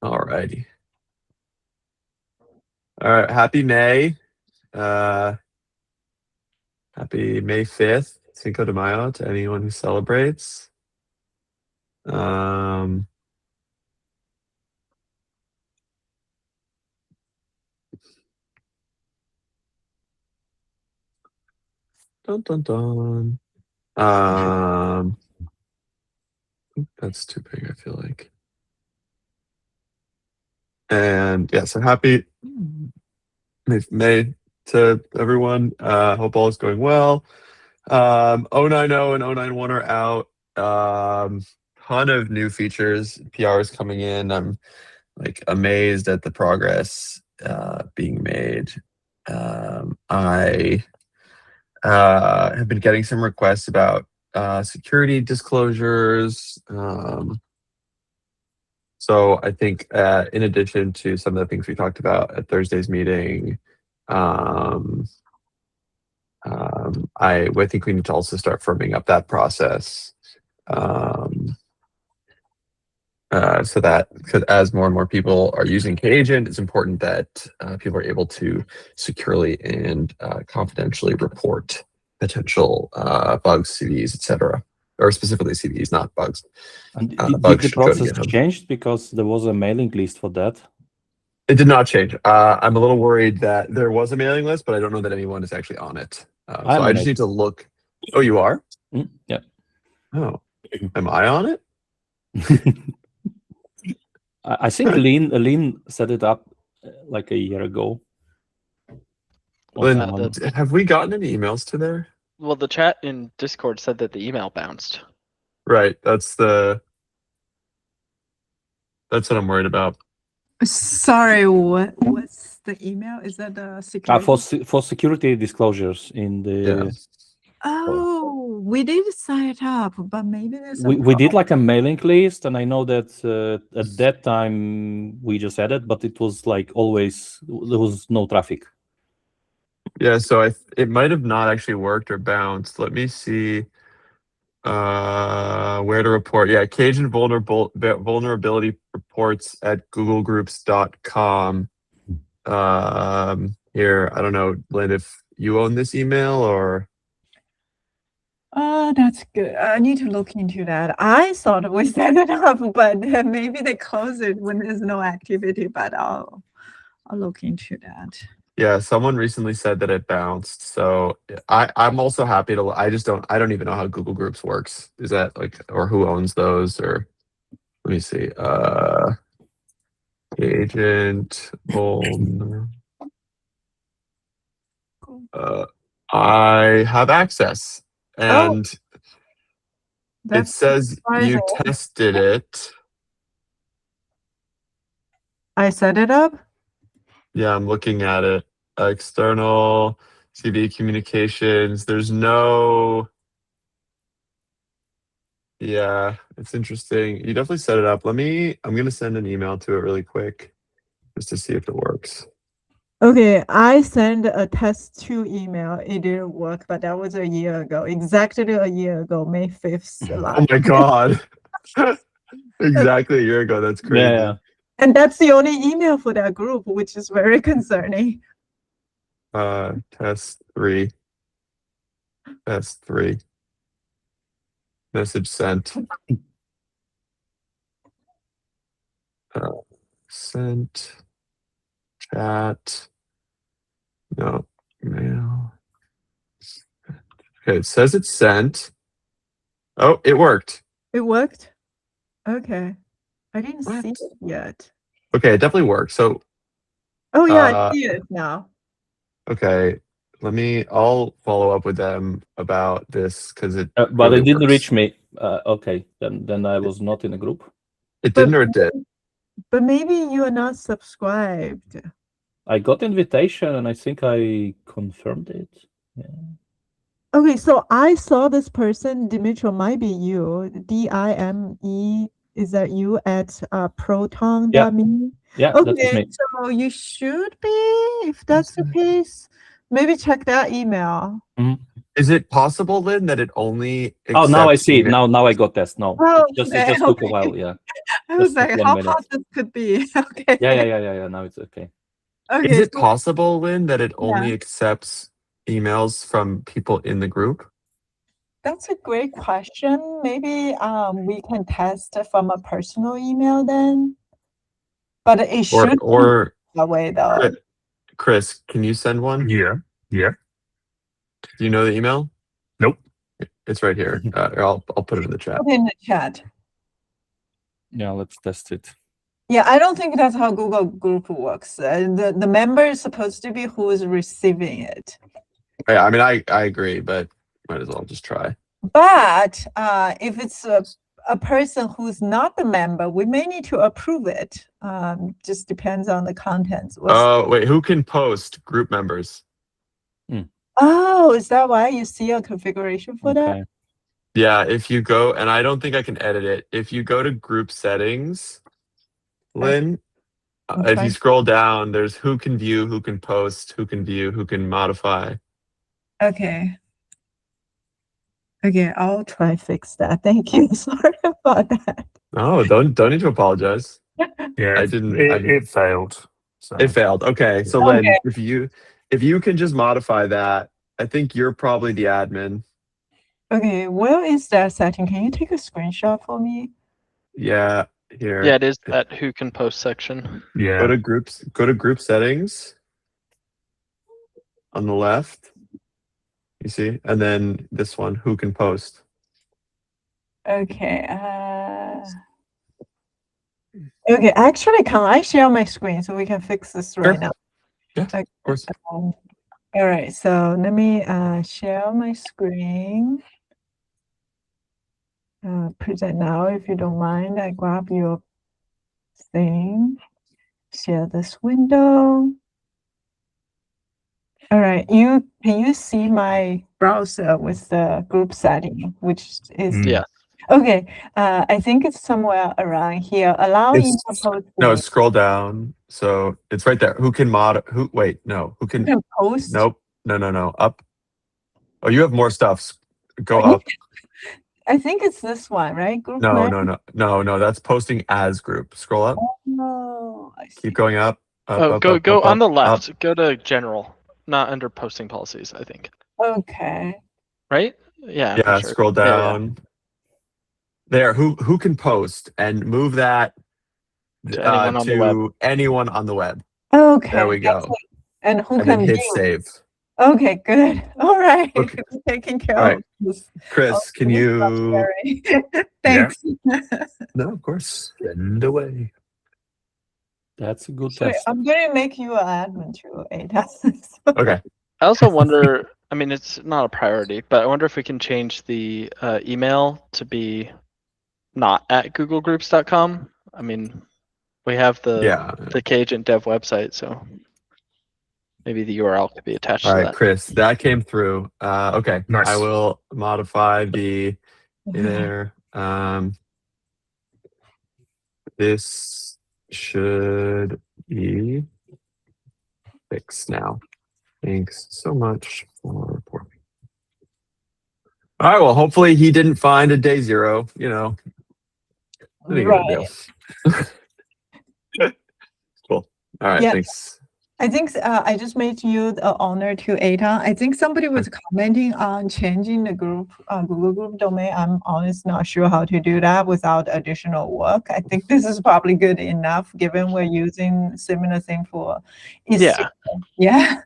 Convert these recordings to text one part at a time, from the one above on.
All righty. All right. Happy May. Happy May 5th. Cinco de Mayo to anyone who celebrates. Dun, dun, dun. That's too big, I feel like. And yeah, so happy May to everyone. Hope all is going well. 090 and 091 are out. Ton of new features, PRs coming in. I'm like amazed at the progress being made. I have been getting some requests about security disclosures. So I think in addition to some of the things we talked about at Thursday's meeting, I think we need to also start firming up that process. So that as more and more people are using Kagent, it's important that people are able to securely and confidentially report potential bugs, CVEs, etc., or specifically CVEs, not bugs. And did the process change because there was a mailing list for that? It did not change. I'm a little worried that there was a mailing list, but I don't know that anyone is actually on it. So I just need to look. Oh, you are? Yeah. Oh, am I on it? I think Lynn set it up like a year ago. Lynn, have we gotten any emails to there? Well, the chat in Discord said that the email bounced. Right. That's what I'm worried about. Sorry, what's the email? Is that the security? For security disclosures in the. Yeah. Oh, we did sign it up, but maybe there's we did like a mailing list, and I know that at that time we just had it, but it was like always there was no traffic. Yeah, so it might have not actually worked or bounced. Let me see where to report. Yeah, Kagent vulnerability reports at googlegroups.com. Here, I don't know, Lynn, if you own this email or. That's good. I need to look into that. I thought we set it up, but maybe they close it when there's no activity. But I'll look into that. Yeah, someone recently said that it bounced. So I'm also happy to. I don't even know how Google Groups works. Is that like, or who owns those? Or let me see. Agent vulner. I have access. And it says you tested it. I set it up? Yeah, I'm looking at it. External CV communications. There's no. Yeah, it's interesting. You definitely set it up. I'm going to send an email to it really quick just to see if it works. Okay, I sent a test 2 email. It didn't work, but that was a year ago. Exactly a year ago, May 5th. Oh my God. Exactly a year ago. That's crazy. Yeah. And that's the only email for that group, which is very concerning. Test 3. Test 3. Message sent. Sent. Chat. No. Mail. Okay, it says it's sent. Oh, it worked. It worked? Okay. I didn't see it yet. Okay, it definitely worked. So. Oh yeah, I see it now. Okay, I'll follow up with them about this because it. But really it didn't works. reach me. Okay, then I was not in a group. It didn't or it did? But maybe you are not subscribed. I got invitation and I think I confirmed it. Yeah. Okay, so I saw this person, Dimitro, might be you. DIME, is that you at proton.me? Yeah, okay, that is me. So you should be, if that's the case. Maybe check that email. Mm-hmm. Is it possible, Lynn, that it only now I see it. Now I got this. No, it just took a while. Yeah. I was Just like, 1 how minute. hot this could be. Okay. Yeah. Now it's okay. Okay. Is it so- possible, Lynn, that it Yeah. only accepts emails from people in the group? That's a great question. Maybe we can test it from a personal email then. But it should Or be that way though. Chris, can you send one? Yeah. Do you know the email? Nope. It's right here. I'll put it in the chat. Put it in the chat. Yeah, let's test it. Yeah, I don't think that's how Google Group works. The member is supposed to be who is receiving it. Yeah, I mean, I agree, but might as well just try. But if it's a person who's not the member, we may need to approve it. Just depends on the contents. Oh, wait, who can post? Group members. Oh, is that why you see a configuration for that? Okay. Yeah, if you go, and I don't think I can edit it. If you go to group settings, Lynn, I'm if you trying- scroll down, there's who can view, who can post, who can view, who can modify. Okay. Okay, I'll try fix that. Thank you. Sorry about that. Oh, don't need to apologize. Yeah. I didn't- It failed. So It failed. Okay, so Lynn, if you can just modify that, I think you're probably the admin. Okay, where is that setting? Can you take a screenshot for me? Yeah, here. Yeah, it is that who can post section. yeah. Go to groups. Go to group settings. On the left. You see, and then this one, who can post. Okay. Okay, actually, can I share my screen so we can fix this right now? Yeah, Okay, of course. all right, so let me share my screen. Present now, if you don't mind. I grab your thing. Share this window. All right, can you see my browser with the group setting, which is Mm. Yeah. okay? I think it's somewhere around here. Allow It's- email No, posting. scroll down. So it's right there. Who can wait, no. Who You can can post. Nope. No. Up. Oh, you have more stuff. Go Oh, up. I think it's this one, right? Group No, man- no. That's posting as group. Scroll up. Oh, I see. Keep going up. Up, Oh, up, go up, go up, on the up, left. up. Go to general, not under posting policies. I think. Okay. Right? Yeah. I'm Yeah, pretty sure. scroll Yeah, yeah. down. There, who can post and move that To anyone on the web. to anyone on the web. Okay. There we that's go. it. And who And then can hit view? save. Okay, good. All right. Okay. Taking care All right. of this. Chris, can this you? stuff, Thanks. No, of course. Send away. That's a good Wait, test. I'm gonna make you an admin too, Ada. Okay. I also wonder. I mean, it's not a priority, but I wonder if we can change the email to be not at googlegroups.com. I mean, we have Yeah. the Kagent dev website, so maybe the URL could be attached All to right, that. Chris, that came through. Okay. Nice. I will modify the there. This should be fixed now. Thanks so much for reporting. All right. Well, hopefully he didn't find a day zero. You know, what are you gonna do? Cool. All right. Yeah. Thanks. I think I just made you the owner to Ada. I think somebody was commenting on changing the group Google Group domain. I'm honestly not sure how to do that without additional work. I think this is probably good enough given we're using similar thing for Yeah. Yeah.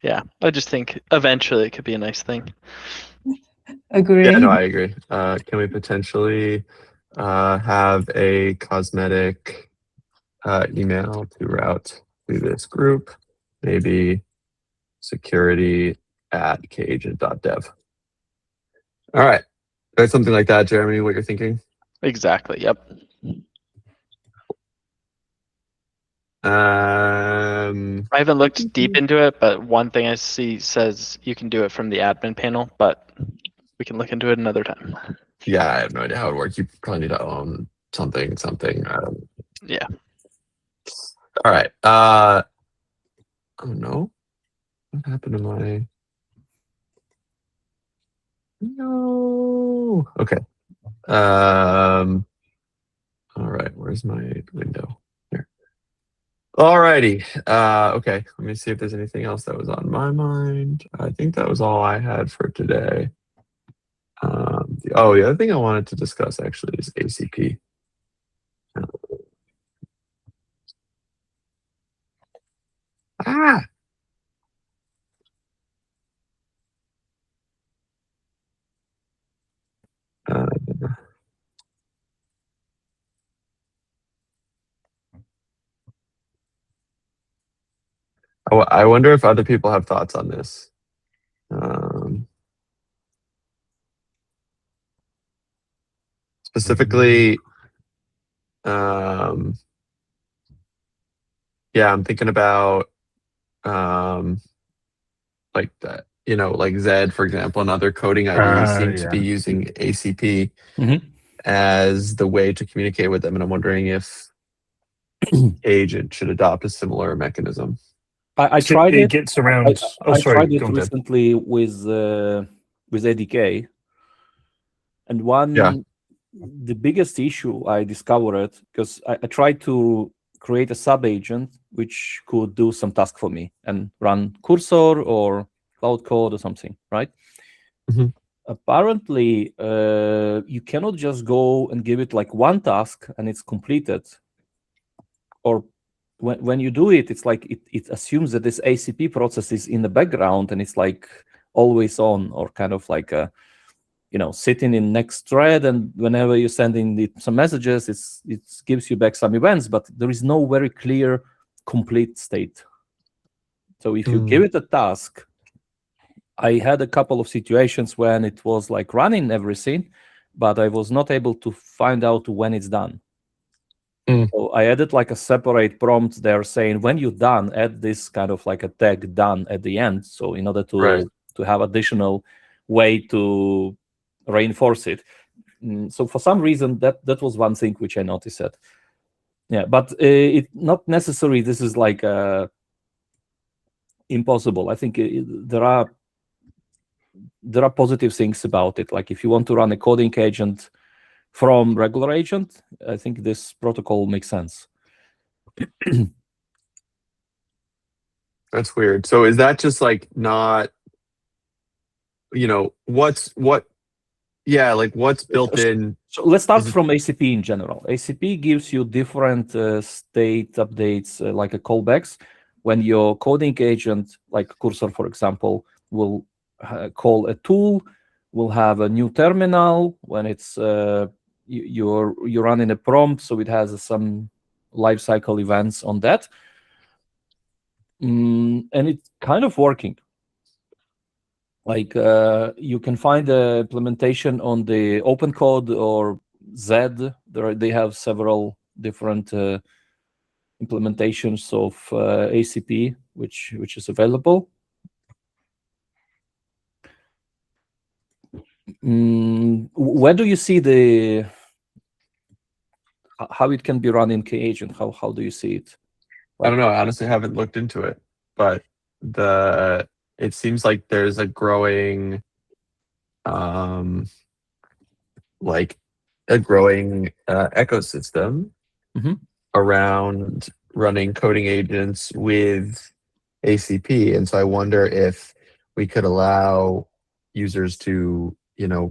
Yeah. I just think eventually it could be a nice thing. Agree. Yeah. No, I agree. Can we potentially have a cosmetic email to route to this group? Maybe security@kagent.dev. All right. There's something like that, Jeremy, what you're thinking? Exactly. Yep. I haven't looked deep into it, but one thing I see says you can do it from the admin panel, but we can look into it another time. Yeah, I have no idea how it works. You probably need to own something. Yeah. All right. Oh no. What happened to my? No. Okay. All right, where's my window? Here. All righty. Okay, let me see if there's anything else that was on my mind. I think that was all I had for today. The other thing I wanted to discuss actually is ACP. Ah! I wonder if other people have thoughts on this. Specifically, yeah, I'm thinking about like that, like Zed, for example, and other coding IDs seem to be using ACP as the way to communicate with them, and I'm wondering if Kagent should adopt a similar mechanism. I tried it. Gets around. I tried it go on, Deb. recently with ADK, and the biggest issue I discovered, because I tried to create a sub agent which could do some task for me and run cursor or cloud code or something, right? Mhm. Apparently, you cannot just go and give it like one task and it's completed. Or when you do it, it's like it assumes that this ACP process is in the background and it's like always on, or kind of like sitting in next thread, and whenever you send in some messages, it gives you back some events, but there is no very clear complete state. So if you give it a task, I had a couple of situations when it was like running everything, but I was not able to find out when it's done. So I added like a separate prompt there saying, when you're done, add this kind of like a tag done at the end. So in order to have additional way to reinforce it. So for some reason, that was one thing which I noticed. Yeah, but it not necessarily this is like impossible. I think there are positive things about it. Like if you want to run a coding agent from regular agent, I think this protocol makes sense. That's weird. So is that just like not, what's built in? So let's start from ACP in general. ACP gives you different state updates, like a callbacks. When your coding agent, like Cursor, for example, will call a tool, will have a new terminal when it's you're running a prompt, so it has some lifecycle events on that, and it's kind of working. Like you can find the implementation on the OpenCode or Zed. They have several different implementations of ACP, which is available. Where do you see how it can be run in Kagent? How do you see it? I don't know. I honestly haven't looked into it, but it seems like there's a growing, ecosystem around running coding agents with ACP, and so I wonder if we could allow users to,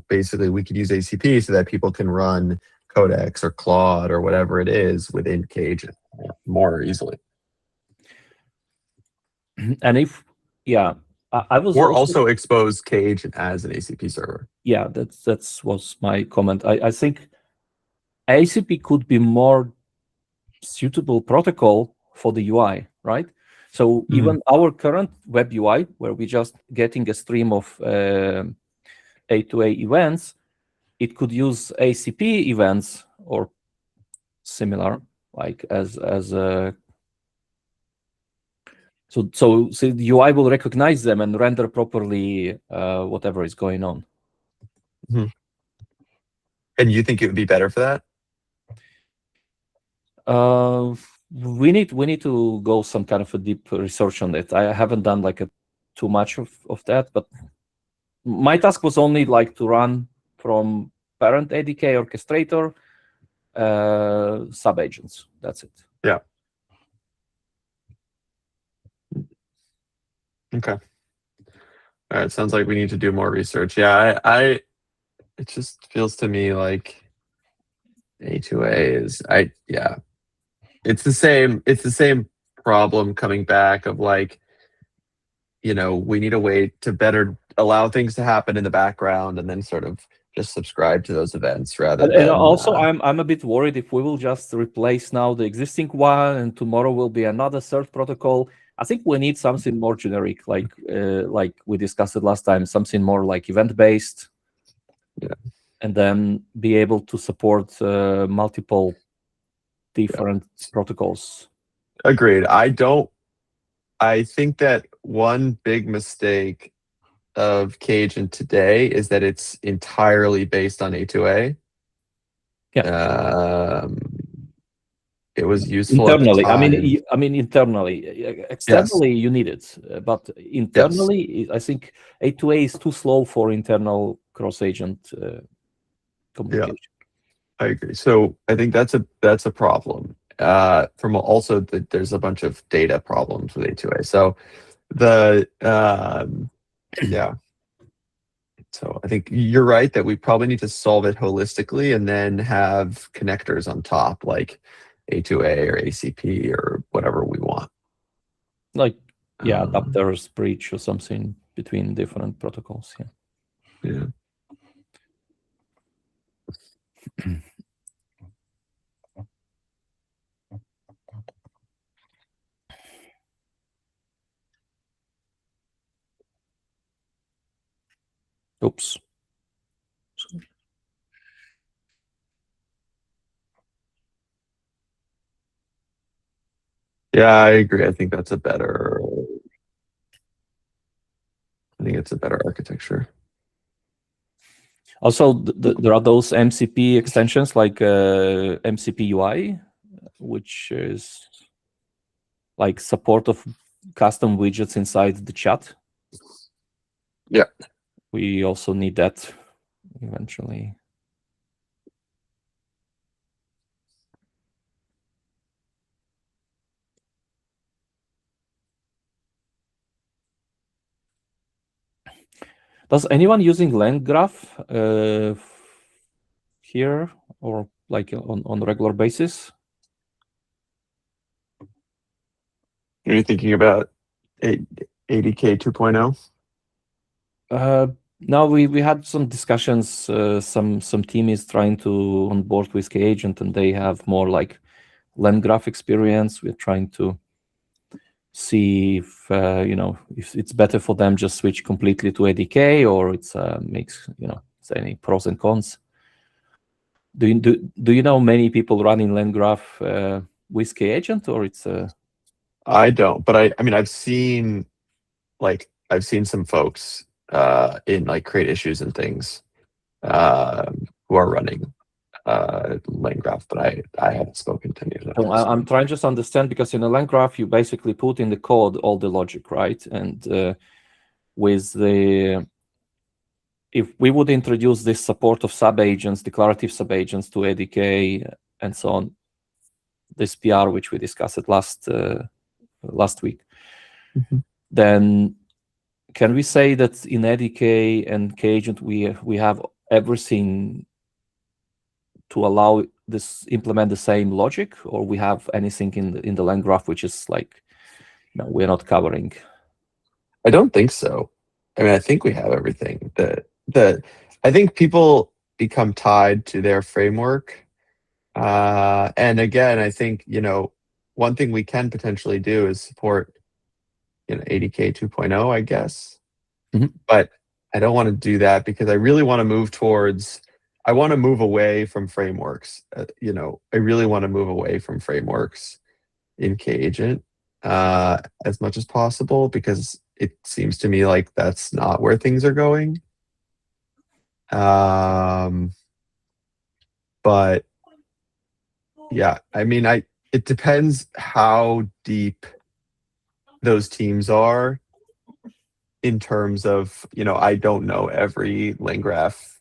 basically we could use ACP so that people can run Codex or Claude or whatever it is within Kagent more easily. And I was also expose Kagent as an ACP server. Yeah, that was my comment. I think ACP could be more suitable protocol for the UI, right? So even our current web UI, where we're just getting a stream of A2A events, it could use ACP events or similar, like as a. So the UI will recognize them and render properly whatever is going on. And you think it would be better for that? We need to go some kind of a deep research on it. I haven't done like too much of that, but my task was only like to run from parent ADK orchestrator subagents. That's it. Yeah. Okay. All right. Sounds like we need to do more research. Yeah. It just feels to me like A2A is, yeah. It's the same problem coming back of like, we need a way to better allow things to happen in the background and then sort of just subscribe to those events rather And than. also, I'm a bit worried if we will just replace now the existing one, and tomorrow will be another third protocol. I think we need something more generic, like we discussed it last time, something more like event-based. Yeah. And then be able to support multiple different protocols. Agreed. I think that one big mistake of Kagent today is that it's entirely based on A2A. Yeah. It was useful Internally. at the time. I mean internally. Externally, you need it, but internally, I think A2A is too slow for internal cross-agent communication. I agree. So I think that's a problem. From also there's a bunch of data problems with A2A. So yeah. So I think you're right that we probably need to solve it holistically and then have connectors on top, like A2A or ACP or whatever we want. Like, adapters bridge or something between different protocols. Yeah. Oops. Yeah, I agree. I think it's a better architecture. Also, there are those MCP extensions like MCP UI, which is like support of custom widgets inside the chat. Yeah. We also need that eventually. Does anyone using LangGraph here or like on a regular basis? Are you thinking about ADK 2.0? No, we had some discussions. Some team is trying to onboard with Kagent, and they have more like LangGraph experience. We're trying to see if if it's better for them just switch completely to ADK, or it's makes any pros and cons. Do you know many people running LangGraph with Kagent, or it's I don't, but I mean I've seen some folks in like create issues and things who are running LangGraph, but I haven't spoken to any of them. I'm trying just to understand, because in a LangGraph you basically put in the code all the logic, right? And with if we would introduce this support of subagents, declarative subagents to ADK and so on, this PR which we discussed last week, then can we say that in ADK and Kagent we have everything to allow this implement the same logic, or we have anything in the LangGraph which is like we're not covering? I don't think so. I mean, I think we have everything. I think people become tied to their framework. And again, I think, one thing we can potentially do is support, ADK 2.0, I guess. But I don't want to do that because I really want to move away from frameworks. I really want to move away from frameworks in Kagent as much as possible, because it seems to me like that's not where things are going. But yeah, I mean, it depends how deep those teams are in terms of, I don't know every LangGraph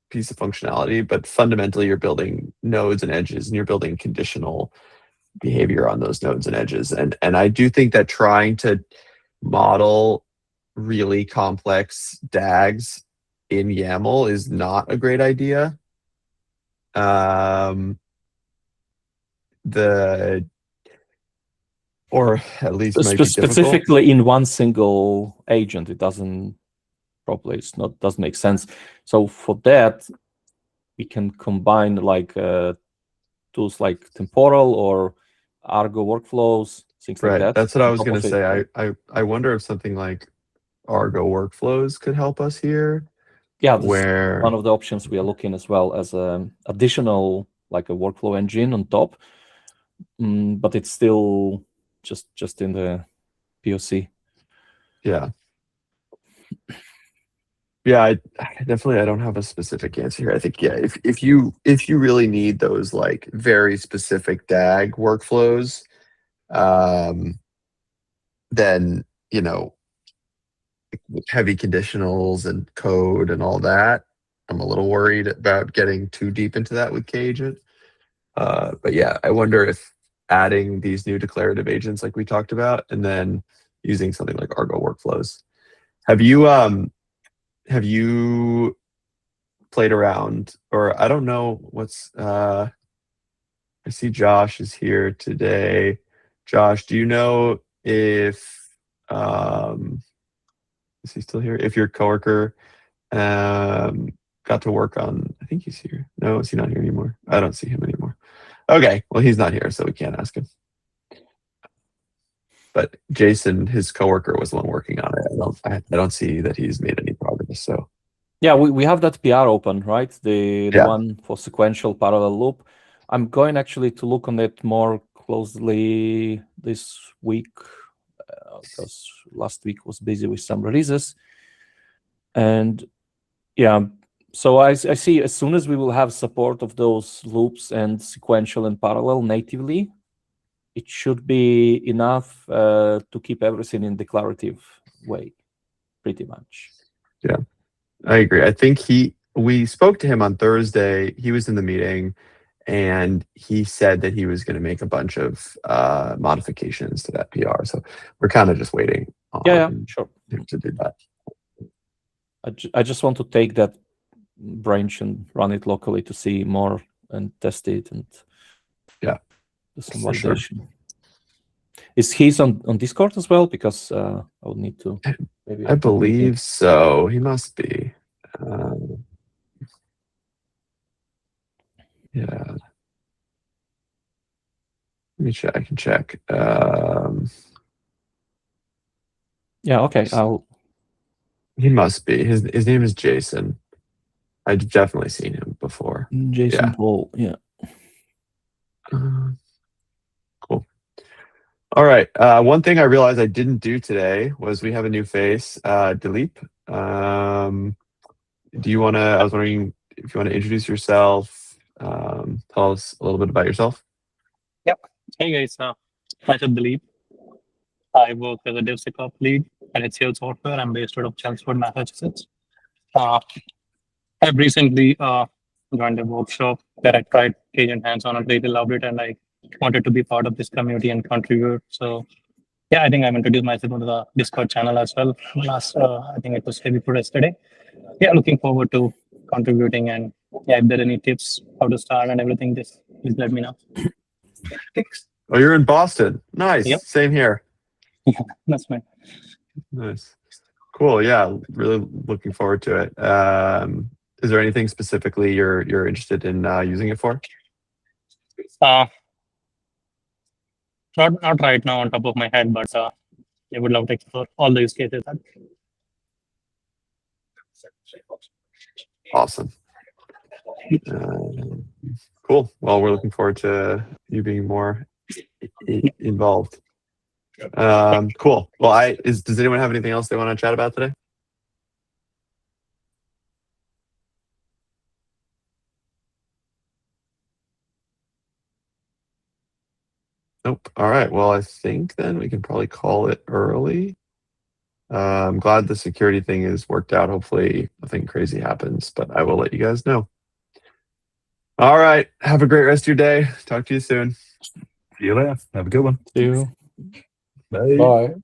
piece of functionality, but fundamentally you're building nodes and edges, and you're building conditional behavior on those nodes and edges. And I do think that trying to model really complex DAGs in YAML is not a great idea. Or at least might be difficult. Specifically in one single agent, it doesn't doesn't make sense. So for that, we can combine like tools like temporal or Argo workflows, things like Right. that. That's what I on was top going of to it. say. I wonder if something like Argo workflows could help us here. Yeah, this is Where one of the options we are looking as well as additional like a workflow engine on top. But it's still just in the POC. yeah. Yeah, I definitely I don't have a specific answer here. I think if you really need those like very specific DAG workflows, then with heavy conditionals and code and all that, I'm a little worried about getting too deep into that with Kagent. But yeah, I wonder if adding these new declarative agents like we talked about, and then using something like Argo workflows. Have you played around, or I don't know what's I see Josh is here today. Josh, do you know if is he still here? If your coworker got to work on, I think he's here. No, is he not here anymore? I don't see him anymore. Okay, well he's not here, so we can't ask him. But Jason, his coworker, was the one working on it. I don't see that he's made any progress. So yeah, we have that PR open, right? The Yeah. one for sequential parallel loop. I'm going actually to look on it more closely this week because last week was busy with some releases. And yeah, so I see as soon as we will have support of those loops and sequential and parallel natively, it should be enough to keep everything in declarative way, pretty much. Yeah, I agree. I think we spoke to him on Thursday. He was in the meeting, and he said that he was going to make a bunch of modifications to that PR. So we're kind of just waiting on Yeah, sure. him to do that. I just want to take that branch and run it locally to see more and test it and Yeah, do some for sure. validation. Is he on Discord as well? Because I would need to maybe. I believe so. He must be. Yeah. Let me check. I can check. Yeah. Okay. He must be. His name is Jason. I've definitely seen him before. Jason Yeah. Paul. Yeah. Cool. All right. One thing I realized I didn't do today was we have a new face, Dilip. Do you want to? I was wondering if you want to introduce yourself. Tell us a little bit about yourself. Hey guys, myself Dilip. I work as a DevSecOps lead at HCL Software. I'm based out of Chelmsford, Massachusetts. I've recently joined a workshop that I tried Kagent hands-on and really loved it, and I wanted to be part of this community and contribute. So yeah, I think I've introduced myself on the Discord channel as well. Last, I think it was day before yesterday. Yeah, looking forward to contributing, and yeah, if there are any tips how to start and everything, just please let me know. Thanks. Oh, you're in Boston. Nice. Yep. Same here. That's fine. Nice. Cool. Yeah. Really looking forward to it. Is there anything specifically you're interested in using it for? Not right now on top of my head, but I would love to explore all the use cases. Awesome. Cool. Well, we're looking forward to you being more involved. Cool. Well, does anyone have anything else they want to chat about today? Nope. All right. Well, I think then we can probably call it early. I'm glad the security thing is worked out. Hopefully nothing crazy happens, but I will let you guys know. All right. Have a great rest of your day. Talk to you soon. See you later. Have a good one. See you. Bye. Bye.